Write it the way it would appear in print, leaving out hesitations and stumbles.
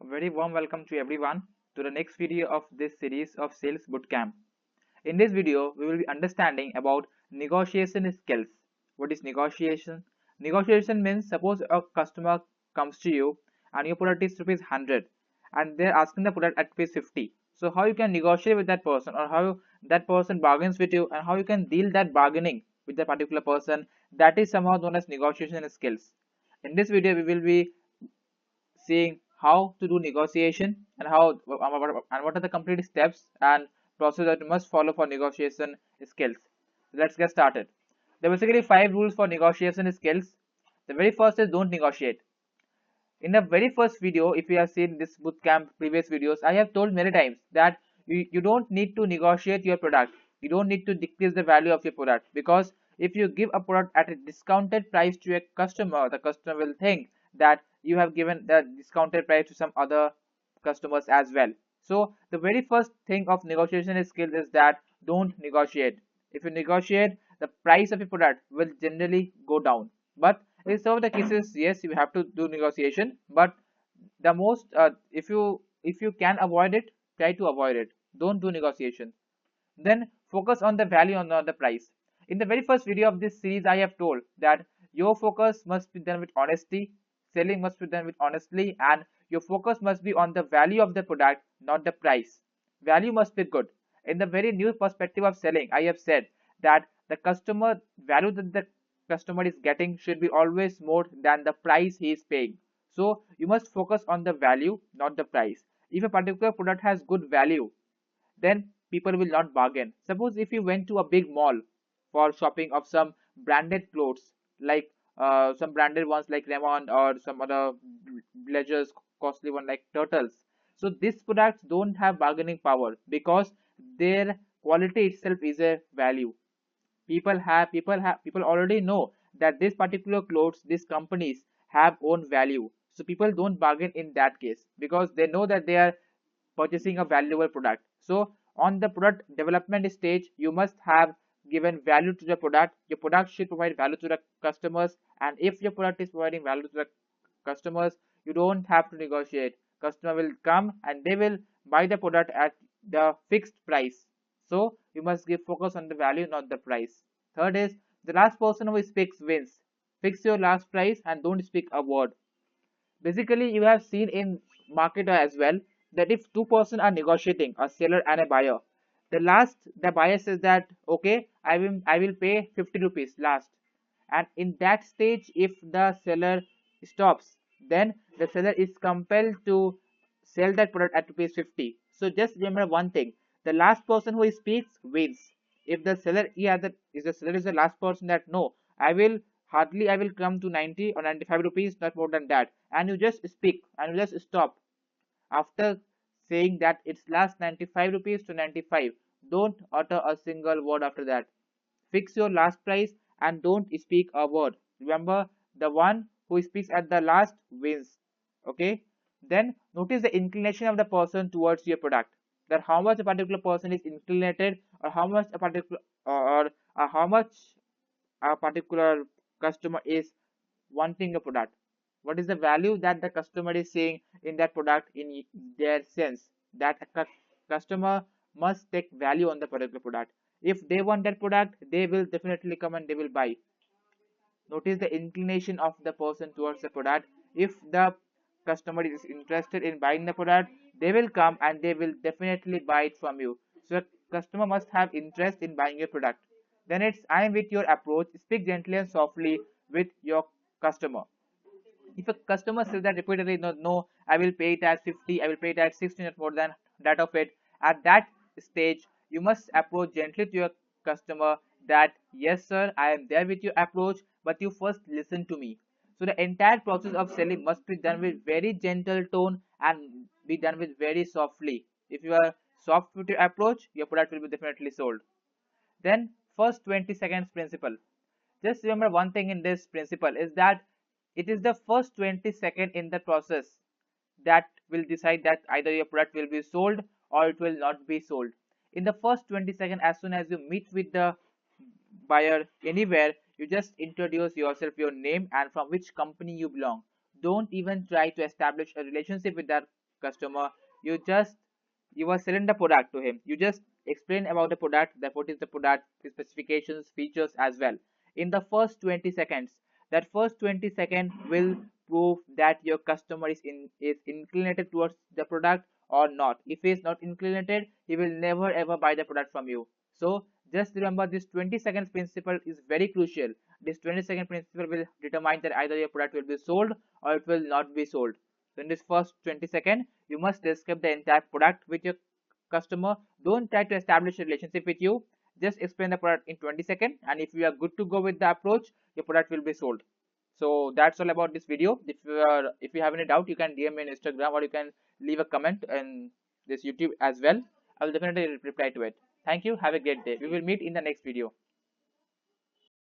Very warm welcome to everyone to the next video of this series of sales bootcamp. In this video, we will be understanding about negotiation skills. What is negotiation? Negotiation means suppose a customer comes to you and your product is rupees 100 and they're asking the product at rupees 50. So how you can negotiate with that person, or how that person bargains with you, and how you can deal that bargaining with that particular person, that is somehow known as negotiation skills. In this video, we will be seeing how to do negotiation and what are the complete steps and process that you must follow for negotiation skills. Let's get started. There are basically 5 rules for negotiation skills. The very first is don't negotiate. In the very first video, if you have seen this bootcamp previous videos, I have told many times that you don't need to negotiate your product. You don't need to decrease the value of your product, because if you give a product at a discounted price to a customer, the customer will think that you have given the discounted price to some other customers as well. So the very first thing of negotiation skills is that don't negotiate. If you negotiate, the price of your product will generally go down. But in some of the cases, yes, you have to do negotiation, but the most if you can avoid it, try to avoid it. Don't do negotiation. Then focus on the value and not the price. In the very first video of this series, I have told that your focus must be done with honesty, selling must be done with honestly, and your focus must be on the value of the product, not the price. Value must be good. In the very new perspective of selling, I have said that the customer value that the customer is getting should be always more than the price he is paying. So you must focus on the value, not the price. If a particular product has good value, then people will not bargain. Suppose if you went to a big mall for shopping of some branded clothes, like some branded ones like Raymond, or some other bleachers, costly one like Turtles. So these products don't have bargaining power because their quality itself is a value. People already know that this particular clothes, these companies have own value. So people don't bargain in that case because they know that they are purchasing a valuable product. So on the product development stage, you must have given value to the product. Your product should provide value to the customers, and if your product is providing value to the customers, you don't have to negotiate. Customer will come and they will buy the product at the fixed price. So you must give focus on the value, not the price. Third is the last person who speaks wins. Fix your last price and don't speak a word. Basically, you have seen in market as well that if two persons are negotiating, a seller and a buyer, the buyer says that okay, I will pay 50 rupees last, and in that stage, if the seller stops, then the seller is compelled to sell that product at rupees 50. So just remember one thing: the last person who speaks wins. If the seller is the last person that no, I will come to 90 or 95 rupees, not more than that, and you just speak and you just stop after saying that it's last 95 rupees to 95. Don't utter a single word after that. Fix your last price and don't speak a word. Remember, the one who speaks at the last wins. Okay? Then notice the inclination of the person towards your product. That how much a particular person is inclinated, or how much a particular or how much a particular customer is wanting a product. What is the value that the customer is seeing in that product in their sense? That a customer must take value on the particular product. If they want that product, they will definitely come and they will buy. Notice the inclination of the person towards the product. If the customer is interested in buying the product, they will come and they will definitely buy it from you. So customer must have interest in buying your product. Then it's I am with your approach. Speak gently and softly with your customer. If a customer says that repeatedly, no, no, I will pay it at 50, I will pay it at 60, not more than that of it. At that stage, you must approach gently to your customer that yes, sir, I am there with your approach, but you first listen to me. So the entire process of selling must be done with very gentle tone and be done with very softly. If you are soft with your approach, your product will be definitely sold. Then first 20 seconds principle. Just remember one thing in this principle is that it is the first 20 seconds in the process that will decide that either your product will be sold or it will not be sold. In the first 20 seconds, as soon as you meet with the buyer anywhere, you just introduce yourself, your name, and from which company you belong. Don't even try to establish a relationship with that customer, you just you are selling the product to him. You just explain about the product, that what is the product, the specifications, features as well. In the first 20 seconds, that first 20 seconds will prove that your customer is inclinated towards the product or not. If he is not inclinated, he will never ever buy the product from you. So just remember, this 20 seconds principle is very crucial. This 20-second principle will determine that either your product will be sold or it will not be sold. So in this first 20 seconds, you must describe the entire product with your customer. Don't try to establish a relationship with you. Just explain the product in 20 seconds, and if you are good to go with the approach, your product will be sold. So that's all about this video. If you have any doubt, you can DM me on Instagram, or you can leave a comment in this YouTube as well. I will definitely reply to it. Thank you. Have a great day. We will meet in the next video.